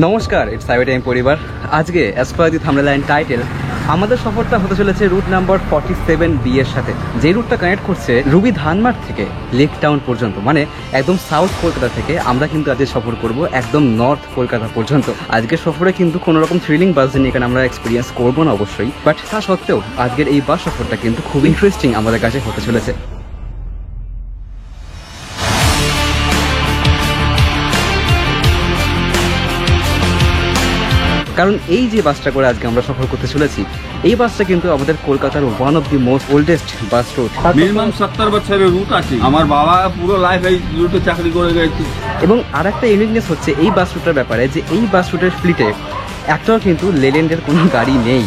নমস্কার, it's সাইওয়ে time পরিবার। আজকে as per the thumbnail and title আমাদের সফরটা হতে চলেছে রুট নাম্বার 47B এর সাথে, যে রুটটা কানেক্ট করছে রুবি ধানমার্ট থেকে লেক টাউন পর্যন্ত, মানে একদম সাউথ কলকাতা থেকে আমরা কিন্তু আজকে সফর করব একদম নর্থ কলকাতা পর্যন্ত। আজকের সফরে কিন্তু কোনো রকম থ্রিলিং বাস জার্নি এখানে আমরা এক্সপিরিয়েন্স করবো না অবশ্যই, বাট তা সত্ত্বেও আজকের এই বাস সফরটা কিন্তু খুব ইন্টারেস্টিং আমাদের কাছে হতে চলেছে। কারণ এই যে বাসটা করে আজকে আমরা সফর করতে চলেছি, এই বাসটা কিন্তু আমাদের কলকাতার one of the most oldest bus route. Minimum 70 বছরের রুট আছে। আমার বাবা পুরো লাইফ এই রুটে চাকরি করে গেছে। এবং আর একটা ইউনিকনেস হচ্ছে এই বাস রুটের ব্যাপারে, যে এই বাস রুটের ফ্লিটে একটাও কিন্তু লেল্যান্ডের কোনো গাড়ি নেই।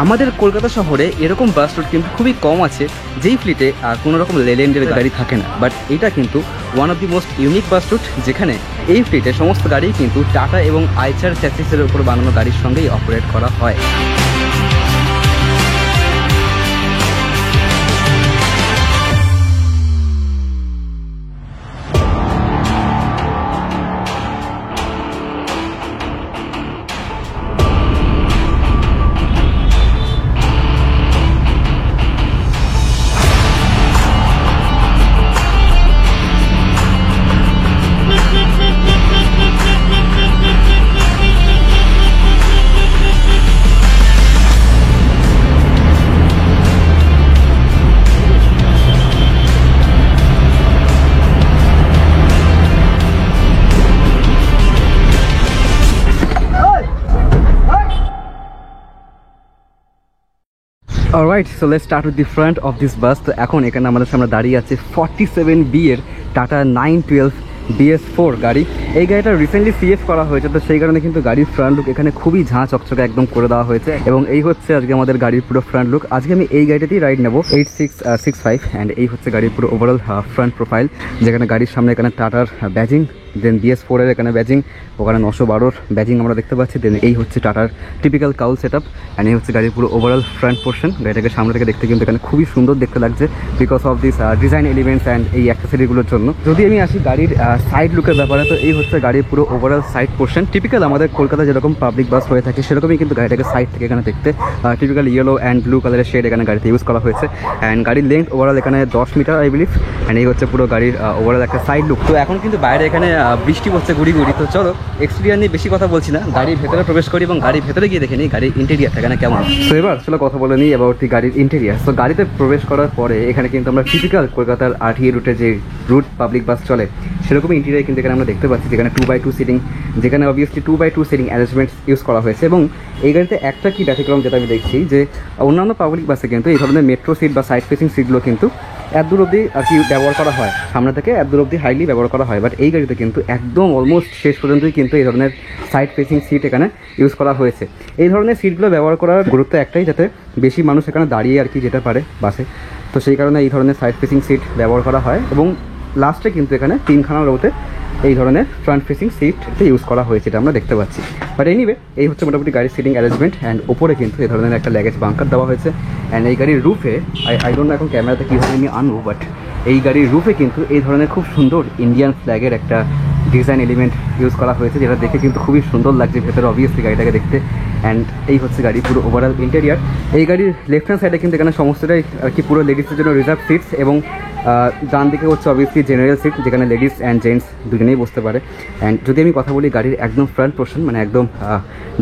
আমাদের কলকাতা শহরে এরকম বাস রুট কিন্তু খুবই কম আছে যেই ফ্লিটে কোনো রকম লেল্যান্ডের গাড়ি থাকে না, বাট এটা কিন্তু one of the most unique bus route, যেখানে এই ফ্লিটে সমস্ত গাড়ি কিন্তু টাটা এবং আইচার চ্যাসিসের উপর বানানো গাড়ির সঙ্গেই অপারেট করা হয়। Alright, so let's start with the front of this bus. তো এখন এখানে আমাদের সামনে দাঁড়িয়ে আছে 47B এর টাটা 912 BS4 গাড়ি। এই গাড়িটা রিসেন্টলি সিএফ করা হয়েছে, তো সেই কারণে কিন্তু গাড়ির ফ্রন্ট লুক এখানে খুবই ঝাঁ চকচকে একদম করে দেওয়া হয়েছে। এবং এই হচ্ছে আজকে আমাদের গাড়ির পুরো ফ্রন্ট লুক। আজকে আমি এই গাড়িটাতেই রাইড নেবো 8665, অ্যান্ড এই হচ্ছে গাড়ির পুরো ওভারঅল ফ্রন্ট প্রোফাইল, যেখানে গাড়ির সামনে এখানে টাটার ব্যাজিং, দেন BS4 এর এখানে ব্যাজিং, ওখানে 912 ব্যাজিং আমরা দেখতে পাচ্ছি। দেন এই হচ্ছে টাটার typical cowl set up, and এই হচ্ছে গাড়ির পুরো ওভারঅল ফ্রন্ট পোর্শন। গাড়িটাকে সামনে থেকে দেখতে কিন্তু এখানে খুবই সুন্দর দেখতে লাগছে because of this design elements and এই অ্যাক্সেসরিগুলোর জন্য। যদি আমি আসি গাড়ির সাইড লুকের ব্যাপারে, তো এই হচ্ছে গাড়ির পুরো ওভারঅল সাইড পোর্শন। টিপিক্যাল আমাদের কলকাতা যেরকম পাবলিক বাস হয়ে থাকে সেরকমই কিন্তু গাড়িটাকে সাইড থেকে এখানে দেখতে টিপিক্যাল ইয়েলো অ্যান্ড ব্লু কালারের শেড এখানে গাড়িতে ইউজ করা হয়েছে। অ্যান্ড গাড়ির লেন্থ ওভারঅল এখানে 10 মিটার আই বিলিভ, অ্যান্ড এই হচ্ছে পুরো গাড়ির ওভারঅল একটা সাইড লুক। তো এখন কিন্তু বাইরে এখানে বৃষ্টি পড়ছে গুড়ি। তো চলো এক্সটেরিয়র নিয়ে বেশি কথা বলছি না, গাড়ির ভেতরে প্রবেশ করি এবং গাড়ির ভেতরে গিয়ে দেখে নিই গাড়ির ইন্টেরিয়ারটা এখানে কেমন। তো এবার চলো কথা বলে নিই অ্যাবাউট দি গাড়ির ইন্টেরিয়ার। তো গাড়িতে প্রবেশ করার পরে এখানে কিন্তু আমরা টিপিক্যাল কলকাতার RTA রুটে যে রুট পাবলিক বাস চলে সেরকমই ইন্টেরিয়ার কিন্তু এখানে আমরা দেখতে পাচ্ছি, যেখানে 2x2 সিটিং, যেখানে obviously 2x2 sitting arrangements use করা হয়েছে। এবং এই গাড়িতে একটা কি ব্যতিক্রম যেটা আমি দেখছি, যে অন্যান্য পাবলিক বাসে কিন্তু এই ধরনের মেট্রো সিট বা সাইড ফেসিং সিটগুলো কিন্তু এত দূর অবধি আর কি ব্যবহার করা হয়, সামনে থেকে এত দূর অবধি হাইলি ব্যবহার করা হয়, বাট এই গাড়িতে কিন্তু একদম অলমোস্ট শেষ পর্যন্তই কিন্তু এই ধরনের সাইড ফেসিং সিট এখানে ইউজ করা হয়েছে। এই ধরনের সিটগুলো ব্যবহার করার গুরুত্ব একটাই, যাতে বেশি মানুষ এখানে দাঁড়িয়ে আর কি যেতে পারে বাসে, তো সেই কারণে এই ধরনের সাইড ফেসিং সিট ব্যবহার করা হয়। এবং লাস্টে কিন্তু এখানে 3খানা রোতে এই ধরনের ফ্রন্ট ফেসিং সিট ইউজ করা হয়েছে, এটা আমরা দেখতে পাচ্ছি। বাট এনিওয়ে, এই হচ্ছে মোটামুটি গাড়ির সিটিং অ্যারেঞ্জমেন্ট। অ্যান্ড ওপরে কিন্তু এই ধরনের একটা ল্যাগেজ বাঙ্কার দেওয়া হয়েছে। অ্যান্ড এই গাড়ির রুফে আই ডোন্ট নো এখন ক্যামেরাতে কীভাবে আমি আনবো, বাট এই গাড়ির রুফে কিন্তু এই ধরনের খুব সুন্দর ইন্ডিয়ান ফ্ল্যাগের একটা ডিজাইন এলিমেন্ট ইউজ করা হয়েছে, যেটা দেখে কিন্তু খুবই সুন্দর লাগছে ভেতরে অবভিয়াসলি গাড়িটাকে দেখতে। অ্যান্ড এই হচ্ছে গাড়ি পুরো ওভারঅল ইন্টেরিয়ার। এই গাড়ির লেফট হ্যান্ড সাইডে কিন্তু এখানে সমস্তটাই আর কি পুরো লেডিসের জন্য রিজার্ভ সিটস, এবং ডান দিকে হচ্ছে অবভিয়াসলি জেনারেল সিট, যেখানে লেডিস অ্যান্ড জেন্টস দুজনেই বসতে পারে। অ্যান্ড যদি আমি কথা বলি গাড়ির একদম ফ্রন্ট পোর্শন, মানে একদম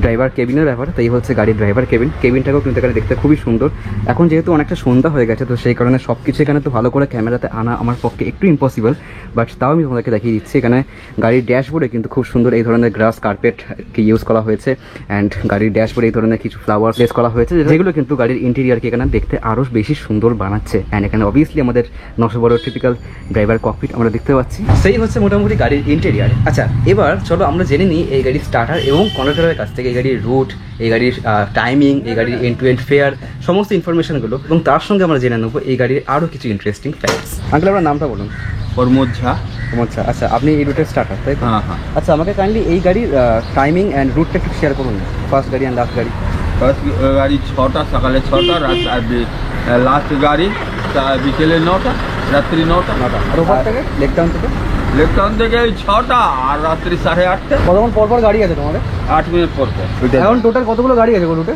ড্রাইভার কেবিনের ব্যাপারে, তো এই হচ্ছে গাড়ির ড্রাইভার কেবিনটাকেও কিন্তু এখানে দেখতে খুবই সুন্দর। এখন যেহেতু অনেকটা সন্ধ্যা হয়ে গেছে, তো সেই কারণে সব কিছু এখানে তো ভালো করে ক্যামেরাতে আনা আমার পক্ষে একটু ইম্পসিবল, বাট তাও আমি তোমাদেরকে দেখিয়ে দিচ্ছি। এখানে গাড়ির ড্যাশবোর্ডে কিন্তু খুব সুন্দর এই ধরনের গ্রাস কার্পেটকে ইউজ করা হয়েছে। অ্যান্ড গাড়ির ড্যাশবোর্ডে এই ধরনের কিছু ফ্লাওয়ার প্লেস করা হয়েছে, যেগুলো কিন্তু গাড়ির ইন্টেরিয়ারকে এখানে দেখতে আরও বেশি সুন্দর বানাচ্ছে। অ্যান্ড এখানে অবভিয়াসলি আমাদের 912 টিপিক্যাল ড্রাইভার ককপিট আমরা দেখতে পাচ্ছি। সেই হচ্ছে মোটামুটি গাড়ির ইন্টেরিয়ার। আচ্ছা, এবার চলো আমরা জেনে নিই এই গাড়ির স্টার্টার এবং কন্ডাক্টরের কাছ থেকে এই গাড়ির রুট, এই গাড়ির টাইমিং, এই গাড়ির এন্ড টু এন্ড ফেয়ার, সমস্ত ইনফরমেশনগুলো, এবং তার সঙ্গে আমরা জেনে নেবো এই গাড়ির আরও কিছু ইন্টারেস্টিং ফ্যাক্টস। আঙ্কেল, আপনার নামটা বলুন। প্রমোদ ঝা। আচ্ছা আচ্ছা, আপনি এই রুটের স্টার্টার, তাই তো? হ্যাঁ হ্যাঁ। আচ্ছা, আমাকে কাইন্ডলি এই গাড়ির টাইমিং অ্যান্ড রুটটা একটু শেয়ার করুন, ফার্স্ট গাড়ি অ্যান্ড লাস্ট গাড়ি। ফার্স্ট গাড়ি 6টা, সকালে 6টা, লাস্ট গাড়ি বিকেলে 9টা, রাত্রি 9টা। আর ওপার থেকে লেক টাউন থেকে লেক টাউন থেকে ওই 6টা আর রাত্রি 8:30। কতক্ষণ পর পর গাড়ি আছে তোমাদের? 8 মিনিট পর পর। এখন টোটাল কতগুলো গাড়ি আছে রুটে?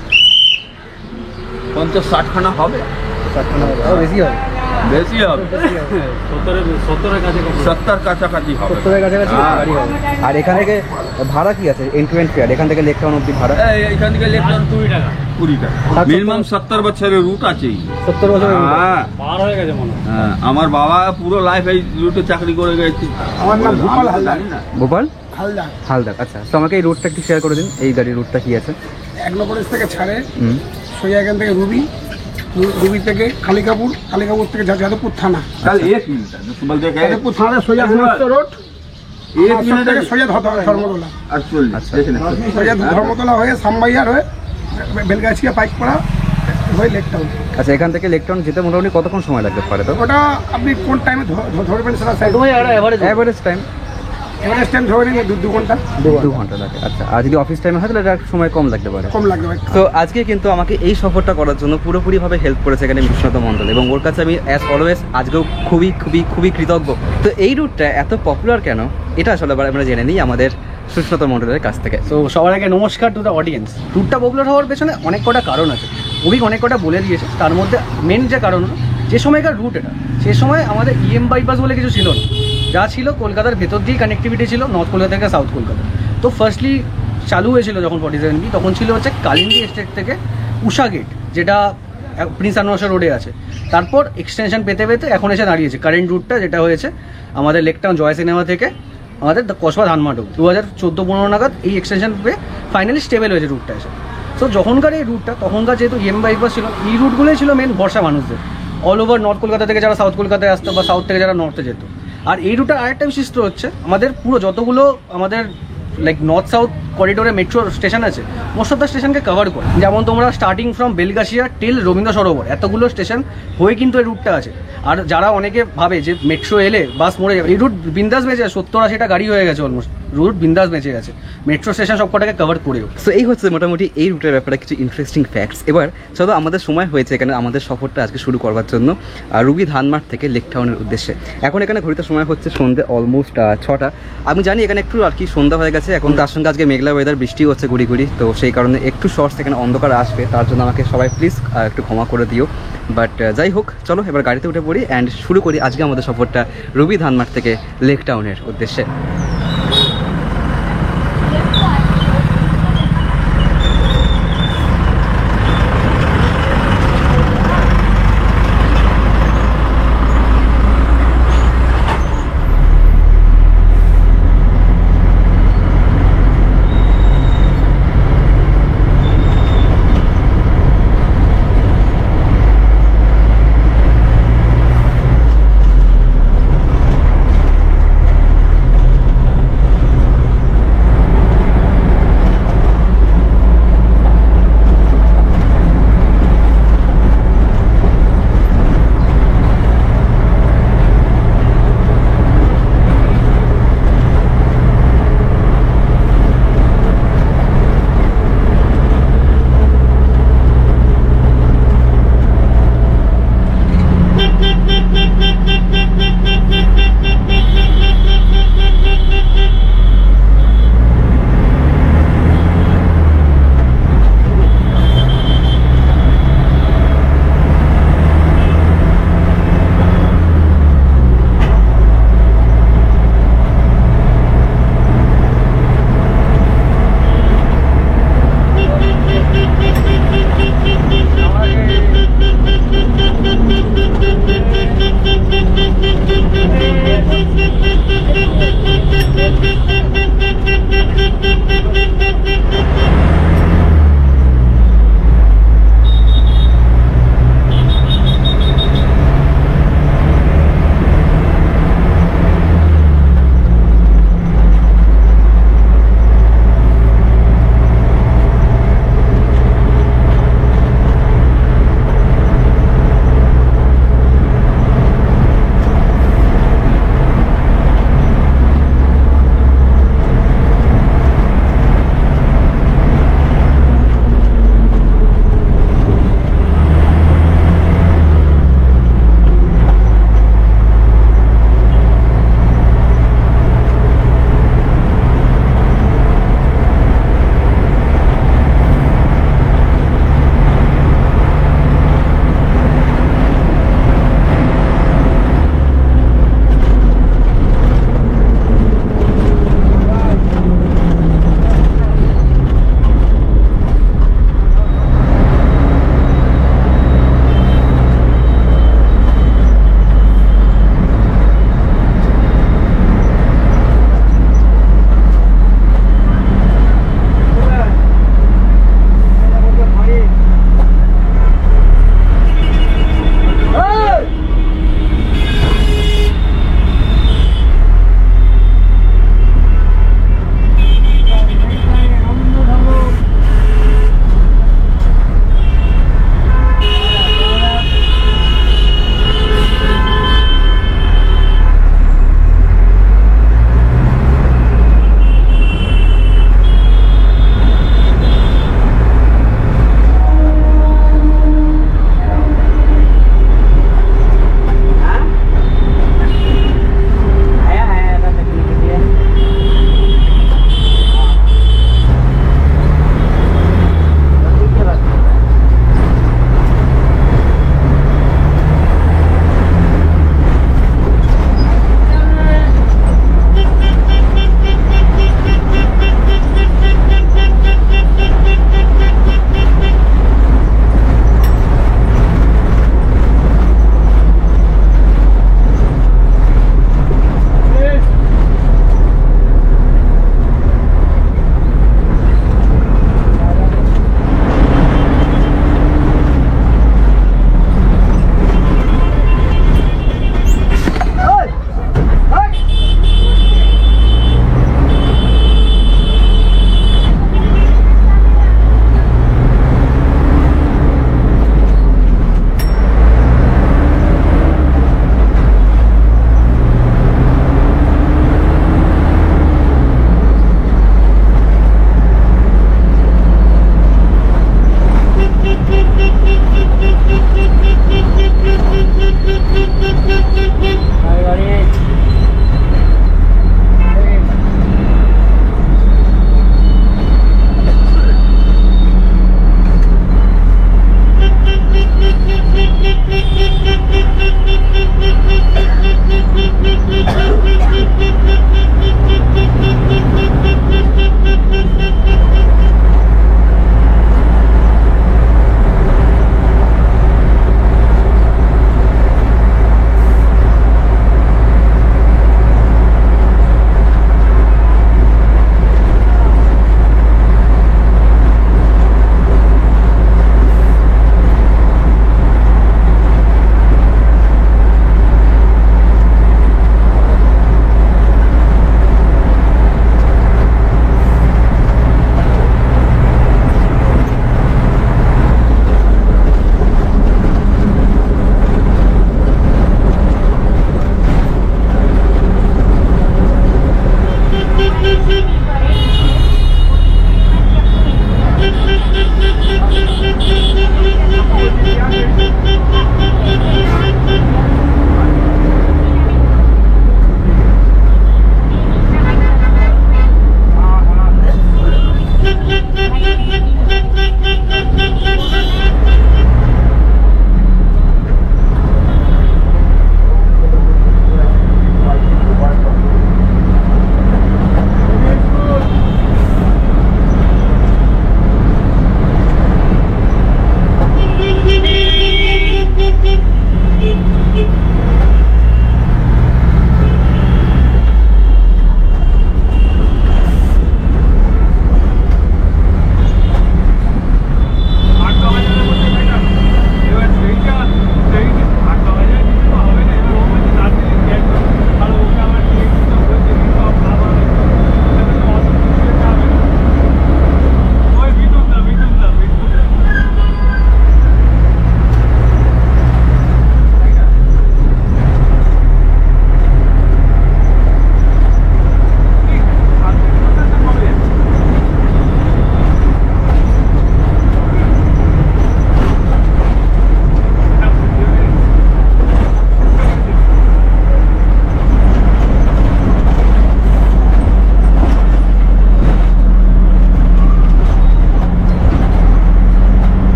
50-60 খানা হবে। 60খানা হবে, আরো বেশি হবে। বেশি হবে, 70 কাছাকাছি হবে। 70-এর কাছাকাছি হ্যাঁ। গাড়ি হবে। আর এখান থেকে ভাড়া কি আছে? এন্ড টু এন্ড ফেয়ার এখান থেকে লেক টাউন অব্দি ভাড়া? এইখান থেকে লেক টাউন 20 টাকা। মিনিমাম 70 বছরের রুট আছে। 70 বছর হ্যাঁ, পার হয়ে গেছে মনে হয়। হ্যাঁ, আমার বাবা পুরো লাইফ এই রুটে চাকরি করে গেছে। আমার নাম গোপাল হালদার। গোপাল হালদার। হালদার, আচ্ছা। তো আমাকে এই রুটটা একটু শেয়ার করে দিন, এই গাড়ির রুটটা কি আছে? 1 নম্বর থেকে ছাড়ে সোজা এখান থেকে রুবি থেকে কালিকাপুর, কালিকাপুর থেকে যাদবপুর থানা, कल 1 मिनट बोलते हैं যাদবপুর থানা সোজা সমস্ত রোড 1 মিনিট থেকে সোজা ধর্মতলা, एक्चुअली আচ্ছা। সোজা ধর্মতলা হয়ে সামবাইয়ার হয়ে বেলগাছিয়া পাইকপাড়া হয়ে লেক টাউন। আচ্ছা, এখান থেকে লেক টাউন যেতে মোটামুটি কতক্ষণ সময় লাগতে পারে? তো ওটা আপনি কোন টাইমে ধরবেন সেটা side average time average time ধরে নিন 2 ঘন্টা 2 ঘন্টা লাগে। আচ্ছা, আর যদি অফিস টাইমে হয় তাহলে এটা সময় কম লাগতে পারে। কম লাগবে। তো আজকে কিন্তু আমাকে এই সফরটা করার জন্য পুরোপুরিভাবে হেল্প করেছে এখানে সুস্নত মণ্ডল, এবং ওর কাছে আমি অ্যাজ অলওয়েজ আজকেও খুবই খুবই খুবই কৃতজ্ঞ। তো এই রুটটা এত পপুলার কেন, এটা আসলে আমরা জেনে নিই আমাদের সুস্নত মণ্ডলের কাছ থেকে। তো সবার আগে নমস্কার টু দ্য অডিয়েন্স। ট্যুরটা পপুলার হওয়ার পেছনে অনেক কটা কারণ আছে, অভিক অনেক কটা বলে দিয়েছে। তার মধ্যে মেন যে কারণ হলো যে সময়কার রুট এটা, সে সময় আমাদের বাইপাস বলে কিছু ছিল না। যা ছিল কলকাতার ভেতর দিয়েই কানেক্টিভিটি ছিল নর্থ কলকাতা থেকে সাউথ কলকাতা। তো ফার্স্টলি চালু হয়েছিল যখন 47B, তখন ছিল হচ্ছে কালিন্দী এস্টেট থেকে উষা গেট, যেটা প্রিন্স আনোয়ার রোডে আছে। তারপর এক্সটেনশন পেতে পেতে এখন এসে দাঁড়িয়েছে কারেন্ট রুটটা, যেটা হয়েছে আমাদের লেক টাউন জয় সিনেমা থেকে আমাদের কসবা ধানমাটো 2014-15 নাগাদ এই এক্সটেনশন পেয়ে ফাইনালি স্টেবল হয়েছে রুটটা এসে। সো যখনকার এই রুটটা, তখনকার যেহেতু বাইপাস ছিল, এই রুটগুলোই ছিল মেন ভরসা মানুষদের, অল ওভার নর্থ কলকাতা থেকে যারা সাউথ কলকাতায় আসতো বা সাউথ থেকে যারা নর্থে যেত। আর এই রুটটা আরেকটা বিশিষ্ট হচ্ছে আমাদের পুরো যতগুলো আমাদের লাইক নর্থ সাউথ করিডোরে মেট্রো স্টেশন আছে, মোস্ট অফ দ্য স্টেশনকে কভার করে। যেমন তোমরা starting from Belgachia till Rabindra Sarobar, এতগুলো স্টেশন হয়ে কিন্তু এই রুটটা আছে। আর যারা অনেকে ভাবে যে মেট্রো এলে বাস মরে যাবে, এই রুট বিন্দাস বেঁচে 70-80টা গাড়ি হয়ে গেছে অলমোস্ট, রুট বিন্দাস বেঁচে গেছে মেট্রো স্টেশন সবকটাকে কভার করেও। সো এই হচ্ছে মোটামুটি এই রুটের ব্যাপারে কিছু ইন্টারেস্টিং ফ্যাক্টস। এবার চলো, আমাদের সময় হয়েছে এখানে আমাদের সফরটা আজকে শুরু করবার জন্য রুবি ধানমার্ট থেকে লেক টাউনের উদ্দেশ্যে। এখন এখানে ঘড়িতে সময় হচ্ছে সন্ধ্যে অলমোস্ট 6টা। আমি জানি এখানে একটু আর কি সন্ধ্যা হয়ে গেছে এখন, তার সঙ্গে আজকে মেঘলা ওয়েদার, বৃষ্টিও হচ্ছে গুড়ি গুড়ি, তো সেই কারণে একটু শর্টস এখানে অন্ধকার আসবে, তার জন্য আমাকে সবাই প্লিজ একটু ক্ষমা করে দিও। বাট যাই হোক, চলো এবার গাড়িতে উঠে পড়ি অ্যান্ড শুরু করি আজকে আমাদের সফরটা রুবি ধানমার্ট থেকে লেক টাউনের উদ্দেশ্যে।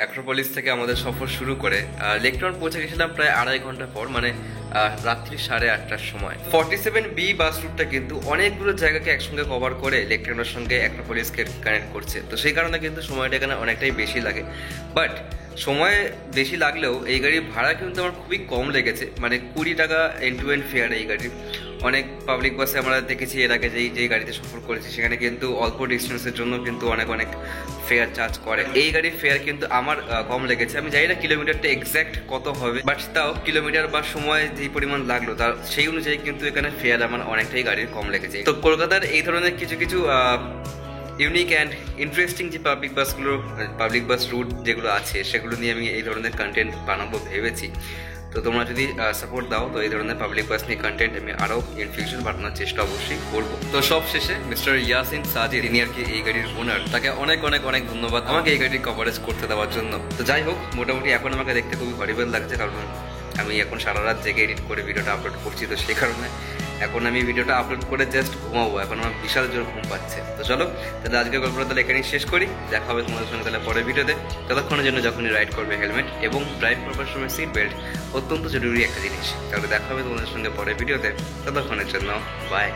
অ্যাক্রোপলিস থেকে আমাদের সফর শুরু করে লেকটাউন পৌঁছে গেছিলাম প্রায় 2.5 ঘন্টা পর, মানে রাত্রি 8:30টার সময়। 47B বাস রুটটা কিন্তু অনেকগুলো জায়গাকে একসঙ্গে কভার করে লেকটাউনের সঙ্গে অ্যাক্রোপলিসকে কানেক্ট করছে, তো সেই কারণে কিন্তু সময়টা এখানে অনেকটাই বেশি লাগে। বাট সময় বেশি লাগলেও এই গাড়ির ভাড়া কিন্তু আমার খুবই কম লেগেছে, মানে 20 টাকা এন্ড টু এন্ড ফেয়ার এই গাড়ির। অনেক পাবলিক বাসে আমরা দেখেছি এর আগে যেই গাড়িতে সফর করেছি সেখানে কিন্তু অল্প ডিস্টেন্সের জন্য কিন্তু অনেক ফেয়ার চার্জ করে। এই গাড়ির ফেয়ার কিন্তু আমার কম লেগেছে। আমি জানি না কিলোমিটারটা এক্স্যাক্ট কত হবে, বাট তাও কিলোমিটার বা সময় যেই পরিমাণ লাগলো তার সেই অনুযায়ী কিন্তু এখানে ফেয়ার আমার অনেকটাই গাড়ির কম লেগেছে। তো কলকাতার এই ধরনের কিছু ইউনিক অ্যান্ড ইন্টারেস্টিং যে পাবলিক বাস রুট যেগুলো আছে সেগুলো নিয়ে আমি এই ধরনের কন্টেন্ট বানাবো ভেবেছি। তো তোমরা যদি সাপোর্ট দাও তো এই ধরনের পাবলিক বাস নিয়ে কন্টেন্ট আমি আরও ইন ফিউচার বানানোর চেষ্টা অবশ্যই করবো। তো সব শেষে মিস্টার ইয়াসিন সাজিদ, তিনি আর কি এই গাড়ির ওনার, তাকে অনেক ধন্যবাদ আমাকে এই গাড়ির কভারেজ করতে দেওয়ার জন্য। তো যাই হোক, মোটামুটি এখন আমাকে দেখতে খুবই হরিবেল লাগছে, কারণ আমি এখন সারা রাত জেগে এডিট করে ভিডিওটা আপলোড করছি। তো সেই কারণে এখন আমি ভিডিওটা আপলোড করে জাস্ট ঘুমাবো, এখন আমার বিশাল জোর ঘুম পাচ্ছে। তো চলো তাহলে আজকের গল্পটা তাহলে এখানেই শেষ করি। দেখা হবে তোমাদের সঙ্গে তাহলে পরের ভিডিওতে। ততক্ষণের জন্য যখনই রাইড করবে হেলমেট এবং ড্রাইভ করবার সময় সিট বেল্ট অত্যন্ত জরুরি একটা জিনিস। তাহলে দেখা হবে তোমাদের সঙ্গে পরের ভিডিওতে। ততক্ষণের জন্য বাই।